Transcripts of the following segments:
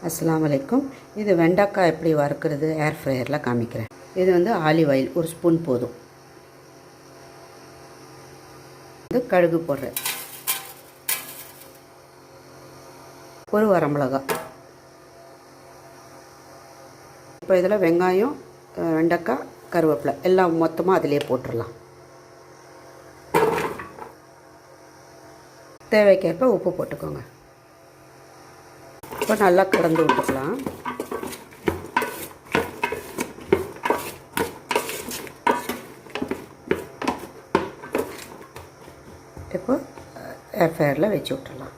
அஸ்ஸலாமு அலைக்கும். இது வெண்டைக்காய் எப்படி வறுக்கிறது ஏர் ஃப்ரையரில் காமிக்கிறேன். இது ஆலிவ் ஆயில் ஒரு ஸ்பூன் போதும். கடுகு போடுறேன், ஒரு வரமிளகா. இப்போ இதில் வெங்காயம், வெண்டைக்காய், கருவேப்பிலை எல்லாம் மொத்தமாக அதிலே போட்டுடலாம். தேவைக்கேற்ப உப்பு போட்டுக்கோங்க. இப்போ நல்லா கலந்து விட்டுக்கலாம். இப்போ ஏர் ஃப்ரையரில் வச்சு விட்டுடலாம்.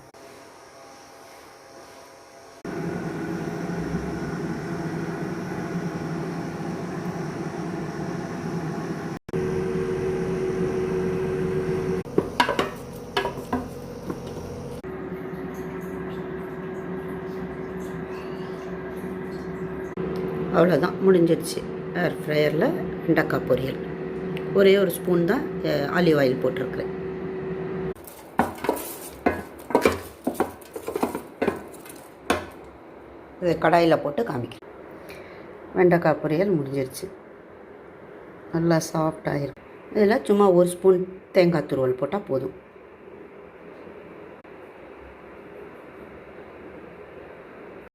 அவ்வளோதான், முடிஞ்சிடுச்சு. ஏர் ஃப்ரையரில் வெண்டைக்காய் பொரியல். ஒரே ஒரு ஸ்பூன் தான் ஆலிவ் ஆயில் போட்டிருக்கிறேன். இதை கடாயில் போட்டு காமிக்கிறேன். வெண்டைக்காய் பொரியல் முடிஞ்சிருச்சு. நல்லா சாஃப்டாகிருக்கும். இதில் சும்மா ஒரு ஸ்பூன் தேங்காய் துருவல் போட்டால் போதும்.